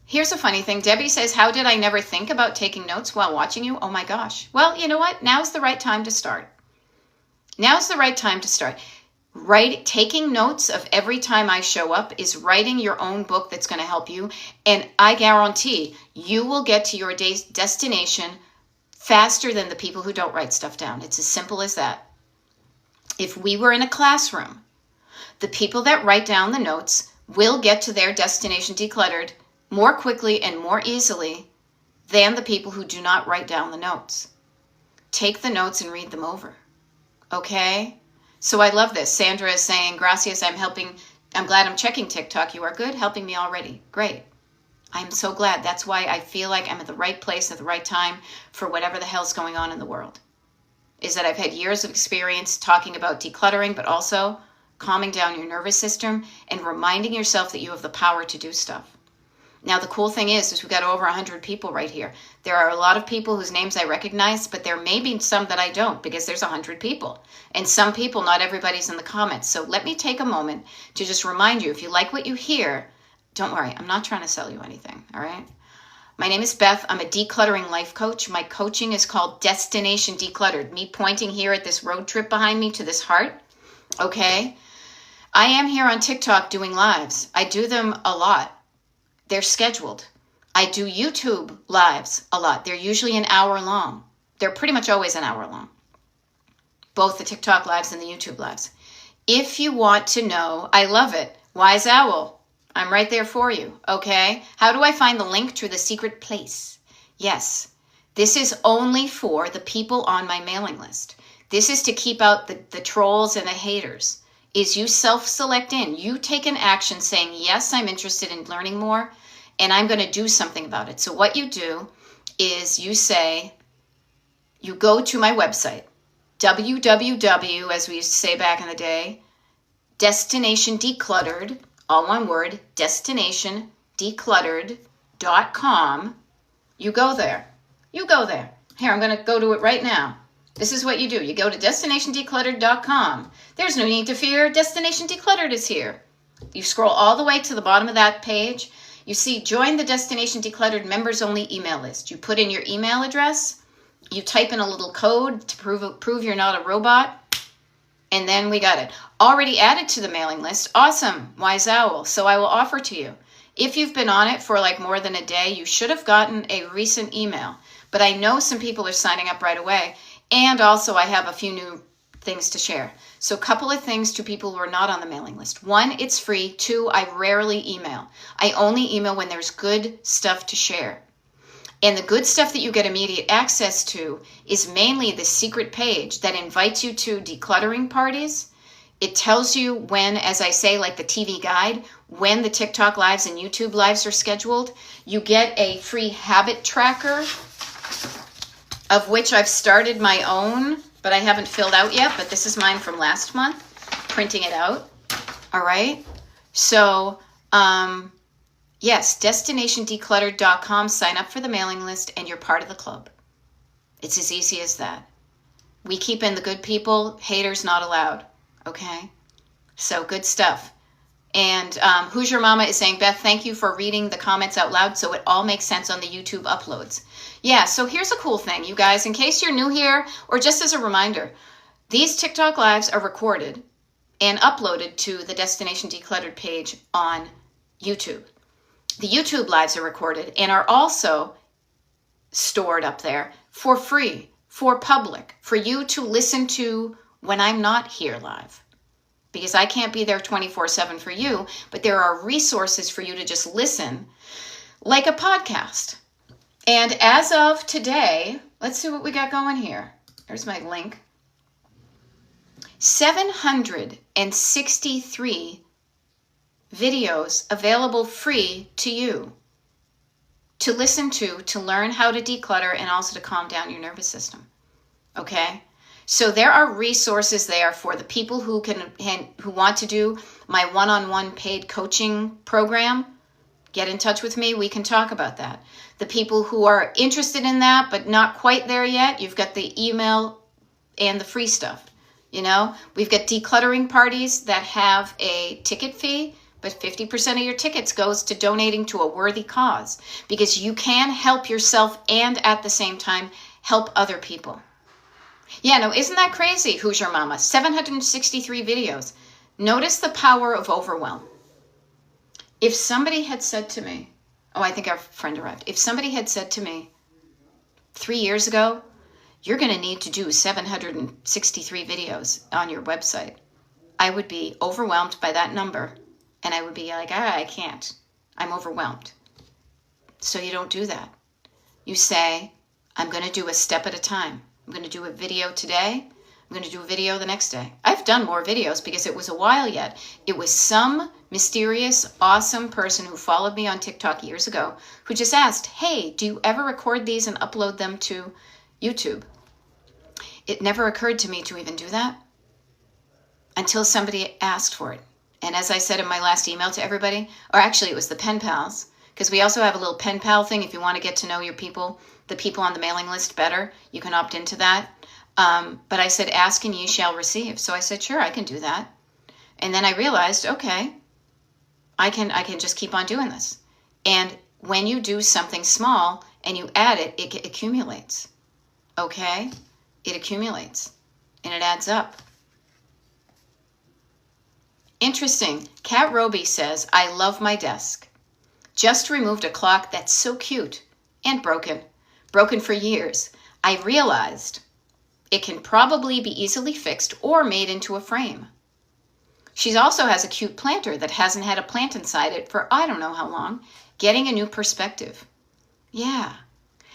Here's a funny thing. Debbie says, how did I never think about taking notes while watching you? Oh my gosh. Well, you know what? Now's the right time to start. Now's the right time to start. Taking notes of every time I show up is writing your own book that's going to help you. And I guarantee you will get to your destination faster than the people who don't write stuff down. It's as simple as that. If we were in a classroom, the people that write down the notes will get to their destination decluttered more quickly and more easily than the people who do not write down the notes. Take the notes and read them over. Okay? So I love this. Sandra is saying, gracias, I'm glad I'm checking TikTok. You are good, helping me already. Great. I'm so glad. That's why I feel like I'm at the right place at the right time for whatever the hell's going on in the world. Is that I've had years of experience talking about decluttering, but also calming down your nervous system and reminding yourself that you have the power to do stuff. Now, the cool thing is we've got over 100 people right here. There are a lot of people whose names I recognize, but there may be some that I don't, because there's 100 people. And some people, not everybody's in the comments. So let me take a moment to just remind you, if you like what you hear, don't worry, I'm not trying to sell you anything, all right? My name is Beth. I'm a decluttering life coach. My coaching is called Destination Decluttered. Me pointing here at this road trip behind me to this heart, okay? I am here on TikTok doing lives. I do them a lot. They're scheduled. I do YouTube lives a lot. They're usually an hour long. They're pretty much always an hour long. Both the TikTok lives and the YouTube lives. If you want to know, I love it. Wise Owl, I'm right there for you, okay? How do I find the link to the secret place? Yes, this is only for the people on my mailing list. This is to keep out the trolls and the haters. Is you self-select in. You take an action saying, yes, I'm interested in learning more, and I'm going to do something about it. So what you do is you say, you go to my website, www, as we used to say back in the day, Destination Decluttered, all one word, destinationdecluttered.com. You go there. You go there. Here, I'm going to go to it right now. This is what you do. You go to destinationdecluttered.com. There's no need to fear. Destination Decluttered is here. You scroll all the way to the bottom of that page. You see, join the Destination Decluttered members only email list. You put in your email address. You type in a little code to prove you're not a robot. And then we got it. Already added to the mailing list. Awesome, Wise Owl. So I will offer to you. If you've been on it for like more than a day, you should have gotten a recent email. But I know some people are signing up right away. And also I have a few new things to share. So a couple of things to people who are not on the mailing list. One, it's free. Two, I rarely email. I only email when there's good stuff to share. And the good stuff that you get immediate access to is mainly the secret page that invites you to decluttering parties. It tells you when, as I say, like the TV guide, when the TikTok lives and YouTube lives are scheduled. You get a free habit tracker, of which I've started my own, but I haven't filled out yet. But this is mine from last month, printing it out. All right. So, yes, destinationdecluttered.com. Sign up for the mailing list and you're part of the club. It's as easy as that. We keep in the good people, haters not allowed. Okay? So good stuff. And Who's Your Mama is saying, Beth, thank you for reading the comments out loud so it all makes sense on the YouTube uploads. Yeah, so here's a cool thing, you guys. In case you're new here, or just as a reminder, these TikTok lives are recorded and uploaded to the Destination Decluttered page on YouTube. The YouTube lives are recorded and are also stored up there for free, for public, for you to listen to when I'm not here live. Because I can't be there 24/7 for you, but there are resources for you to just listen like a podcast. And as of today, let's see what we got going here. There's my link. 763 videos available free to you to listen to learn how to declutter and also to calm down your nervous system. Okay? So there are resources there for the people who want to do my one-on-one paid coaching program. Get in touch with me. We can talk about that. The people who are interested in that but not quite there yet, you've got the email and the free stuff. You know, we've got decluttering parties that have a ticket fee, but 50% of your tickets goes to donating to a worthy cause because you can help yourself and at the same time help other people. Yeah, no, isn't that crazy? Who's Your Mama? 763 videos. Notice the power of overwhelm. If somebody had said to me, oh, I think our friend arrived. If somebody had said to me 3 years ago, you're going to need to do 763 videos on your website, I would be overwhelmed by that number. And I would be like, I can't. I'm overwhelmed. So you don't do that. You say, I'm going to do a step at a time. I'm going to do a video today. I'm going to do a video the next day. I've done more videos because it was a while yet. It was some mysterious, awesome person who followed me on TikTok years ago who just asked, hey, do you ever record these and upload them to YouTube? It never occurred to me to even do that until somebody asked for it. And as I said in my last email to everybody, or actually it was the pen pals, because we also have a little pen pal thing. If you want to get to know your people, the people on the mailing list better, you can opt into that. But I said, ask and ye shall receive. So I said, sure, I can do that. And then I realized, okay, I can just keep on doing this. And when you do something small and you add it, it accumulates. Okay? It accumulates and it adds up. Interesting. Kat Roby says, I love my desk. Just removed a clock that's so cute and broken. Broken for years. I realized it can probably be easily fixed or made into a frame. She also has a cute planter that hasn't had a plant inside it for I don't know how long. Getting a new perspective. Yeah.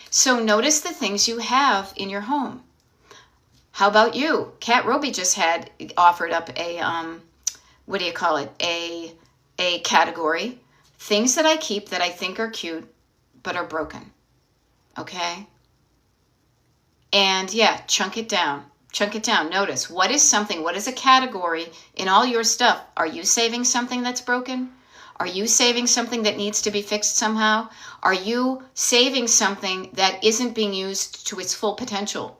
So notice the things you have in your home. How about you? Kat Roby just had offered up a, what do you call it? A category. Things that I keep that I think are cute, but are broken. Okay? And yeah, chunk it down. Chunk it down. Notice, what is a category in all your stuff? Are you saving something that's broken? Are you saving something that needs to be fixed somehow? Are you saving something that isn't being used to its full potential?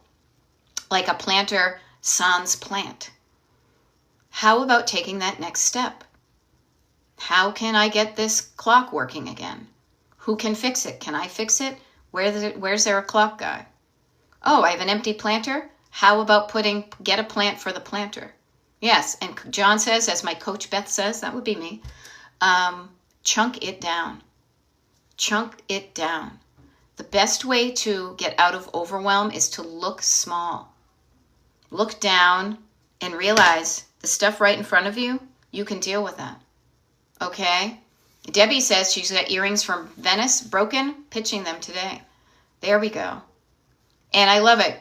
Like a planter sans plant. How about taking that next step? How can I get this clock working again? Who can fix it? Can I fix it? Where's there a clock guy? Oh, I have an empty planter. How about get a plant for the planter? Yes, and John says, as my coach Beth says, that would be me, chunk it down. Chunk it down. The best way to get out of overwhelm is to look small. Look down and realize the stuff right in front of you, you can deal with that. Okay? Debbie says she's got earrings from Venice, broken, pitching them today. There we go. And I love it.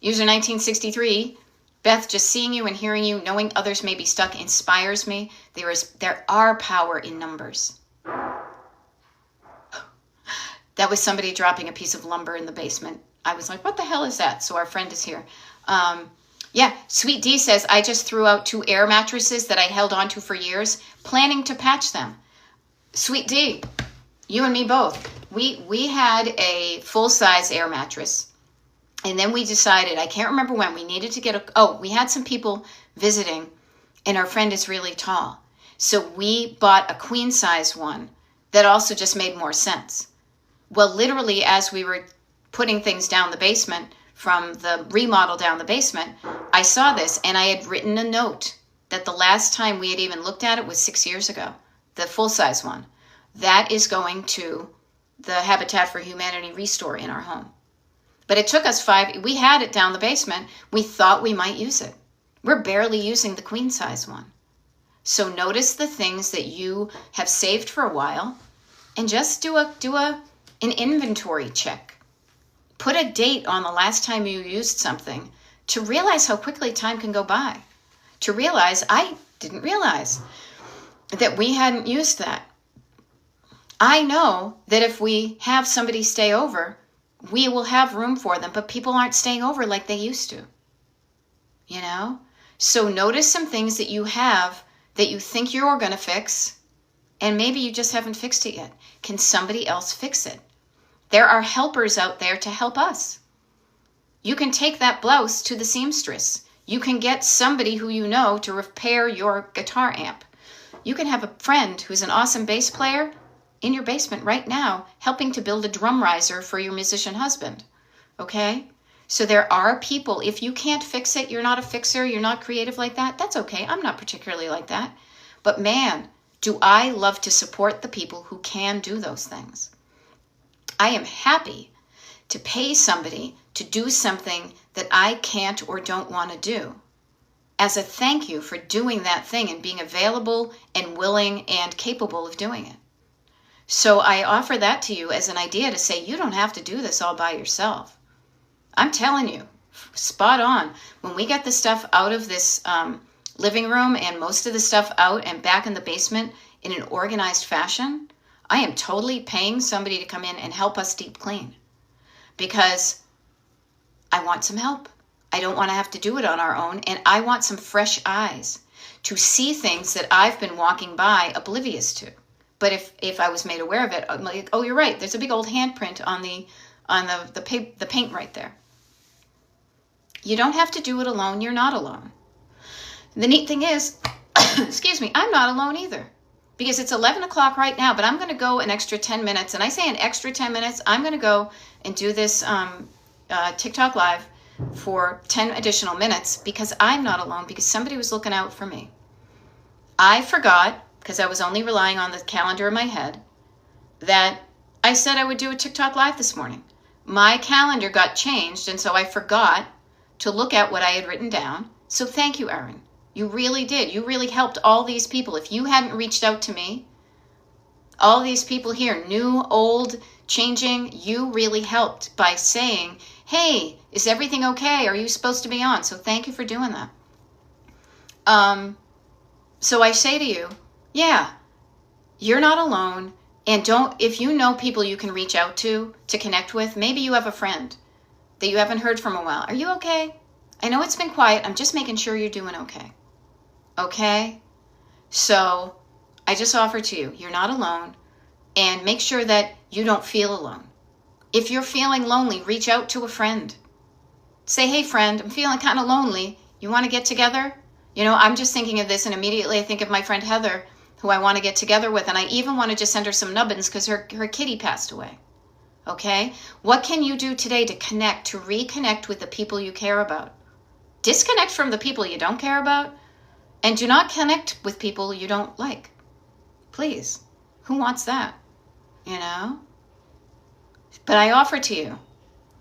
User 1963, Beth, just seeing you and hearing you, knowing others may be stuck inspires me. There are power in numbers. That was somebody dropping a piece of lumber in the basement. I was like, what the hell is that? So our friend is here. Yeah, Sweet D says, I just threw out 2 air mattresses that I held onto for years, planning to patch them. Sweet D, you and me both. We had a full-size air mattress. And then we decided, I can't remember when, we needed to get we had some people visiting, and our friend is really tall. So we bought a queen-size one that also just made more sense. Well, literally, as we were putting things down the basement, from the remodel down the basement, I saw this, and I had written a note that the last time we had even looked at it was 6 years ago, the full-size one. That is going to the Habitat for Humanity restore in our home. But it took us we had it down the basement. We thought we might use it. We're barely using the queen size one. So notice the things that you have saved for a while and just do an inventory check. Put a date on the last time you used something to realize how quickly time can go by. To realize, I didn't realize that we hadn't used that. I know that if we have somebody stay over, we will have room for them, but people aren't staying over like they used to. You know? So notice some things that you have that you think you're going to fix, and maybe you just haven't fixed it yet. Can somebody else fix it? There are helpers out there to help us. You can take that blouse to the seamstress. You can get somebody who you know to repair your guitar amp. You can have a friend who's an awesome bass player in your basement right now, helping to build a drum riser for your musician husband. Okay? So there are people, if you can't fix it, you're not a fixer, you're not creative like that, that's okay. I'm not particularly like that. But man, do I love to support the people who can do those things. I am happy to pay somebody to do something that I can't or don't want to do, as a thank you for doing that thing and being available and willing and capable of doing it. So I offer that to you as an idea to say, you don't have to do this all by yourself. I'm telling you, spot on. When we get the stuff out of this living room and most of the stuff out and back in the basement in an organized fashion, I am totally paying somebody to come in and help us deep clean, because I want some help. I don't want to have to do it on our own, and I want some fresh eyes to see things that I've been walking by oblivious to. But if I was made aware of it, I'm like, oh, you're right. There's a big old handprint on the paint right there. You don't have to do it alone. You're not alone. The neat thing is, excuse me, I'm not alone either, because it's 11 o'clock right now, but I'm going to go an extra 10 minutes. And I say an extra 10 minutes, I'm going to go and do this TikTok Live for 10 additional minutes, because I'm not alone, because somebody was looking out for me. I forgot, because I was only relying on the calendar in my head, that I said I would do a TikTok live this morning. My calendar got changed, and so I forgot to look at what I had written down. So thank you, Erin. You really did. You really helped all these people. If you hadn't reached out to me, all these people here, new, old, changing, you really helped by saying, hey, is everything okay? Are you supposed to be on? So thank you for doing that. So I say to you, yeah, you're not alone. And if you know people you can reach out to connect with, maybe you have a friend that you haven't heard from a while. Are you okay? I know it's been quiet. I'm just making sure you're doing okay. Okay? So I just offer to you, you're not alone, and make sure that you don't feel alone. If you're feeling lonely, reach out to a friend. Say, hey friend, I'm feeling kind of lonely. You want to get together? You know, I'm just thinking of this, and immediately I think of my friend Heather, who I want to get together with, and I even want to just send her some nubbins because her kitty passed away. Okay? What can you do today to connect, to reconnect with the people you care about? Disconnect from the people you don't care about, and do not connect with people you don't like. Please. Who wants that? You know? But I offer to you,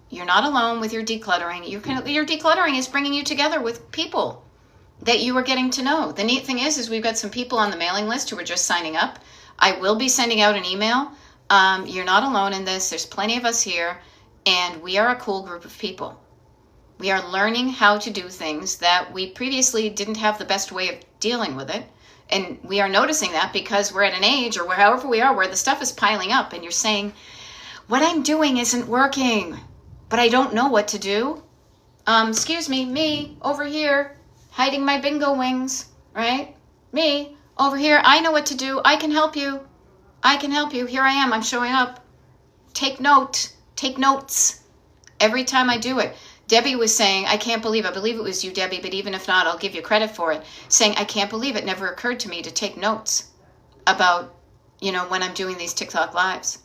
you're not alone with your decluttering. Your decluttering is bringing you together with people that you are getting to know. The neat thing is we've got some people on the mailing list who are just signing up. I will be sending out an email. You're not alone in this. There's plenty of us here, and we are a cool group of people. We are learning how to do things that we previously didn't have the best way of dealing with it. And we are noticing that because we're at an age, or however we are, where the stuff is piling up, and you're saying, what I'm doing isn't working, but I don't know what to do. Excuse me, over here, hiding my bingo wings, right? Me, over here, I know what to do. I can help you. I can help you. Here I am. I'm showing up. Take notes. Every time I do it. Debbie was saying, I believe it was you, Debbie, but even if not, I'll give you credit for it, saying, I can't believe it never occurred to me to take notes about, when I'm doing these TikTok lives.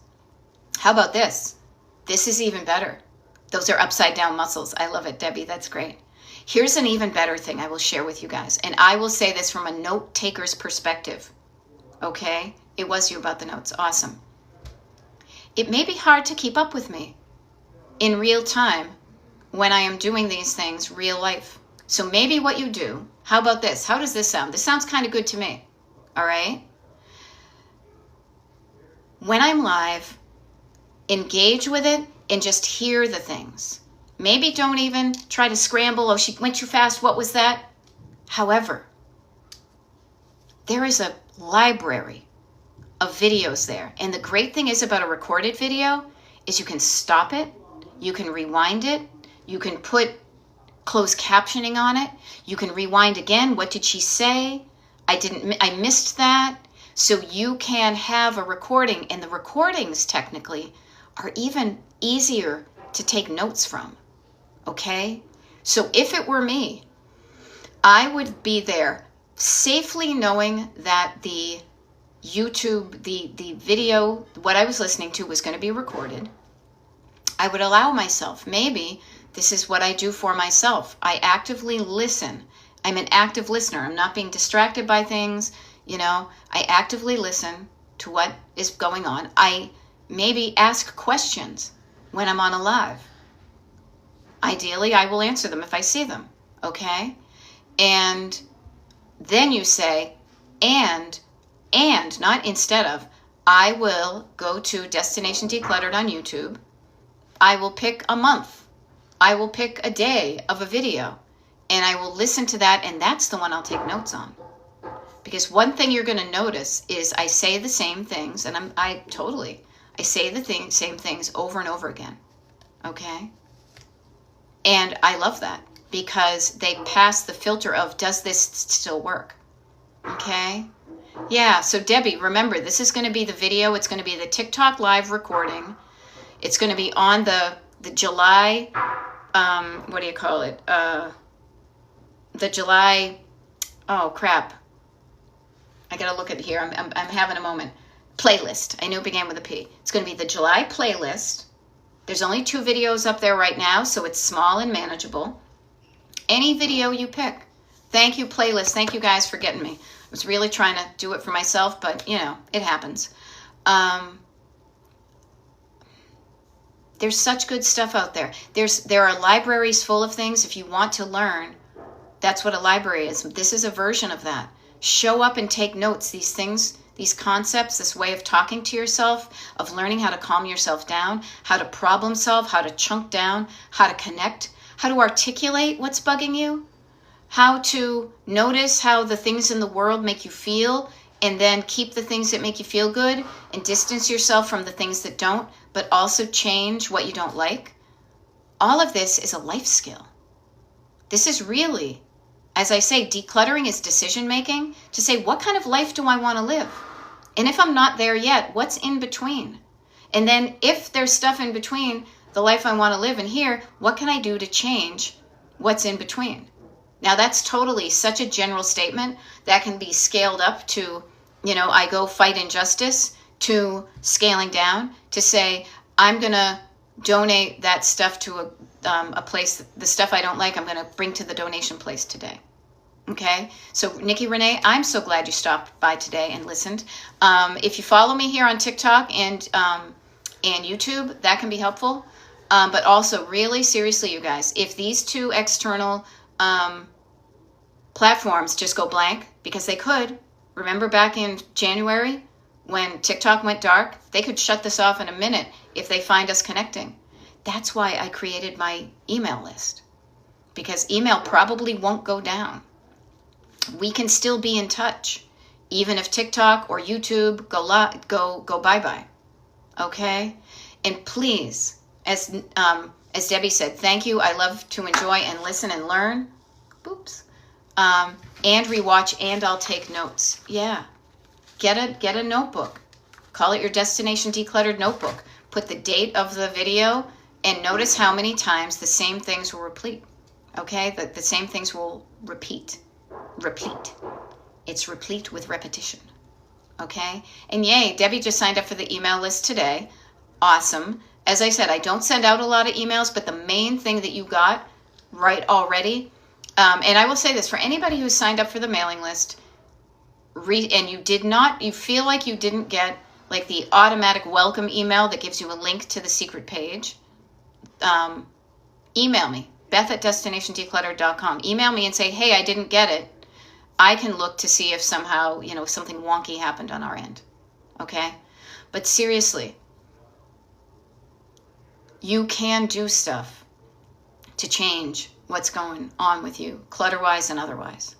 How about this? This is even better. Those are upside down muscles. I love it, Debbie. That's great. Here's an even better thing I will share with you guys. And I will say this from a note taker's perspective. Okay? It was you about the notes. Awesome. It may be hard to keep up with me in real time when I am doing these things real life. So maybe what you do, how about this? How does this sound? This sounds kind of good to me. All right? When I'm live, engage with it and just hear the things. Maybe don't even try to scramble. Oh, she went too fast. What was that? However, there is a library of videos there. And the great thing is about a recorded video is you can stop it. You can rewind it. You can put closed captioning on it. You can rewind again. What did she say? I missed that. So you can have a recording, and the recordings technically are even easier to take notes from. Okay? So if it were me, I would be there safely knowing that the YouTube, the video, what I was listening to was going to be recorded. I would allow myself, maybe this is what I do for myself. I actively listen. I'm an active listener. I'm not being distracted by things. I actively listen to what is going on. I maybe ask questions when I'm on a live. Ideally, I will answer them if I see them. Okay? And then you say, and not instead of, I will go to Destination Decluttered on YouTube. I will pick a month. I will pick a day of a video, and I will listen to that, and that's the one I'll take notes on. Because one thing you're going to notice is I say the same things, and I say the same things over and over again. Okay? And I love that because they pass the filter of, does this still work? Okay? Yeah, so Debbie, remember, this is going to be the video. It's going to be the TikTok live recording. It's going to be on the July, what do you call it? The July, oh crap. I got to look at here. I'm having a moment. Playlist. I knew it began with a P. It's going to be the July playlist. There's only 2 videos up there right now, so it's small and manageable. Any video you pick. Thank you, playlist. Thank you guys for getting me. I was really trying to do it for myself, but you know, it happens. There's such good stuff out there. There are libraries full of things. If you want to learn, that's what a library is. This is a version of that. Show up and take notes. These things, these concepts, this way of talking to yourself, of learning how to calm yourself down, how to problem solve, how to chunk down, how to connect, how to articulate what's bugging you, how to notice how the things in the world make you feel, and then keep the things that make you feel good and distance yourself from the things that don't, but also change what you don't like. All of this is a life skill. This is really, as I say, decluttering is decision making to say, what kind of life do I want to live? And if I'm not there yet, what's in between? And then if there's stuff in between the life I want to live and here, what can I do to change what's in between? Now that's totally such a general statement that can be scaled up to, you know, I go fight injustice, to scaling down to say, I'm going to donate that stuff to a place, the stuff I don't like, I'm going to bring to the donation place today. Okay, so Nikki Renee, I'm so glad you stopped by today and listened. If you follow me here on TikTok and YouTube, that can be helpful. But also, really seriously, you guys, if these two external platforms just go blank, because they could, remember back in January when TikTok went dark, they could shut this off in a minute if they find us connecting. That's why I created my email list, because email probably won't go down. We can still be in touch, even if TikTok or YouTube go bye-bye. Okay? And please, as Debbie said, thank you. I love to enjoy and listen and learn. Oops. And rewatch, and I'll take notes. Yeah. Get a notebook. Call it your Destination Decluttered notebook. Put the date of the video and notice how many times the same things will repeat. Okay? The same things will repeat. Replete. It's replete with repetition. Okay? And yay, Debbie just signed up for the email list today. Awesome. As I said, I don't send out a lot of emails, but the main thing that you got right already, and I will say this, for anybody who signed up for the mailing list, and you feel like you didn't get like the automatic welcome email that gives you a link to the secret page, email me, Beth@DestinationDecluttered.com. Email me and say, hey, I didn't get it. I can look to see if somehow, something wonky happened on our end. Okay? But seriously, you can do stuff to change what's going on with you, clutter-wise and otherwise.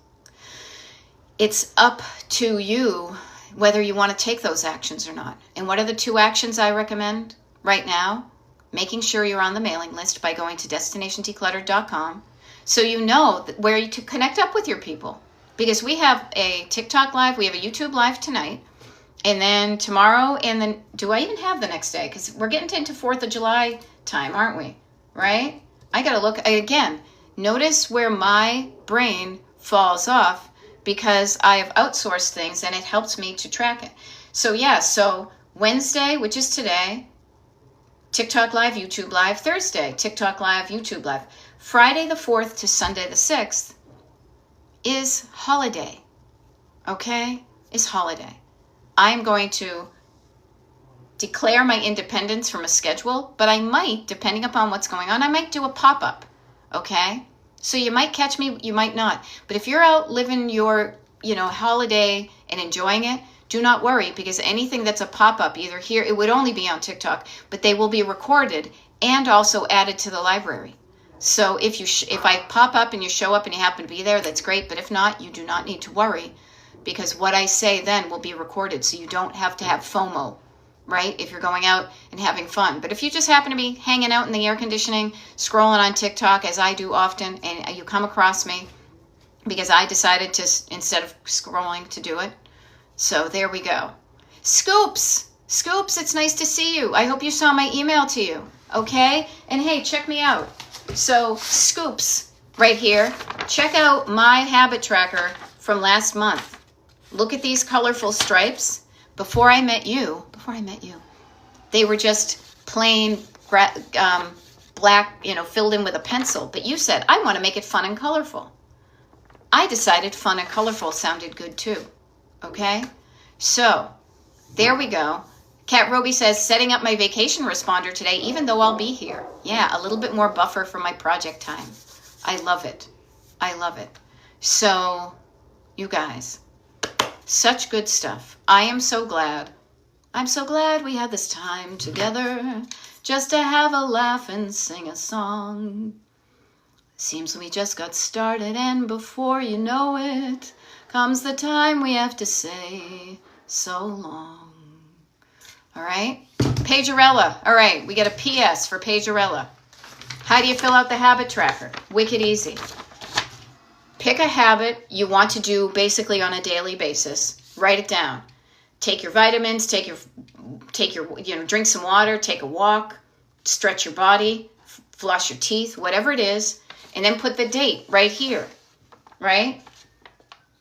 It's up to you whether you want to take those actions or not. And what are the 2 actions I recommend right now? Making sure you're on the mailing list by going to DestinationDecluttered.com so you know where to connect up with your people. Because we have a TikTok live, we have a YouTube live tonight, and then tomorrow, and then do I even have the next day? Because we're getting into 4th of July time, aren't we? Right? I got to look again. Notice where my brain falls off because I have outsourced things and it helps me to track it. So yeah, so Wednesday, which is today, TikTok live, YouTube live. Thursday, TikTok live, YouTube live. Friday the 4th to Sunday the 6th is holiday. Okay? Is holiday. I'm going to declare my independence from a schedule, but I might, depending upon what's going on, I might do a pop-up. Okay? So you might catch me, you might not. But if you're out living your, holiday and enjoying it, do not worry, because anything that's a pop-up, either here, it would only be on TikTok, but they will be recorded and also added to the library. So if I pop up and you show up and you happen to be there, that's great. But if not, you do not need to worry, because what I say then will be recorded, so you don't have to have FOMO, right? If you're going out and having fun. But if you just happen to be hanging out in the air conditioning, scrolling on TikTok, as I do often, and you come across me, because I decided to, instead of scrolling, to do it. So there we go. Scoops, it's nice to see you. I hope you saw my email to you, okay? And hey, check me out. So Scoops, right here, check out my habit tracker from last month. Look at these colorful stripes. Before I met you, they were just plain black, filled in with a pencil. But you said, I want to make it fun and colorful. I decided fun and colorful sounded good too. Okay? So, there we go. Kat Roby says, setting up my vacation responder today, even though I'll be here. Yeah, a little bit more buffer for my project time. I love it. I love it. So, you guys, such good stuff. I am so glad. I'm so glad we had this time together just to have a laugh and sing a song. Seems we just got started, and before you know it, comes the time we have to say so long. All right? Pagerella. All right, we get a PS for Pagerella. How do you fill out the habit tracker? Wicked easy. Pick a habit you want to do basically on a daily basis. Write it down. Take your vitamins, take your drink some water, take a walk, stretch your body, floss your teeth, whatever it is, and then put the date right here, right?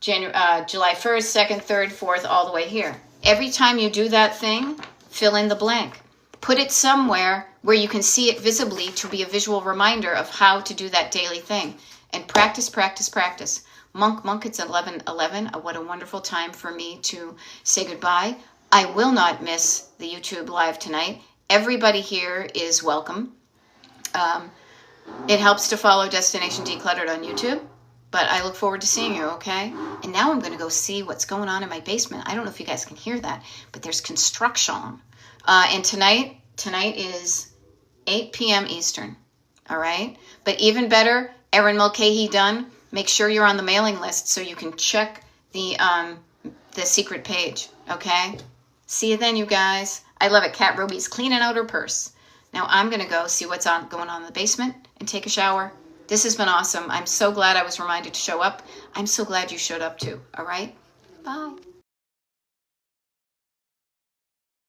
July 1st, 2nd, 3rd, 4th, all the way here. Every time you do that thing, fill in the blank. Put it somewhere where you can see it visibly to be a visual reminder of how to do that daily thing. And practice, practice, practice. Monk, it's 11:11. What a wonderful time for me to say goodbye. I will not miss the YouTube live tonight. Everybody here is welcome. It helps to follow Destination Decluttered on YouTube. But I look forward to seeing you, okay? And now I'm going to go see what's going on in my basement. I don't know if you guys can hear that, but there's construction. And tonight is 8 p.m. Eastern, all right? But even better, Erin Mulcahy done. Make sure you're on the mailing list so you can check the secret page, okay? See you then, you guys. I love it. Kat Roby's cleaning out her purse. Now I'm going to go see what's going on in the basement and take a shower. This has been awesome. I'm so glad I was reminded to show up. I'm so glad you showed up too. All right? Bye.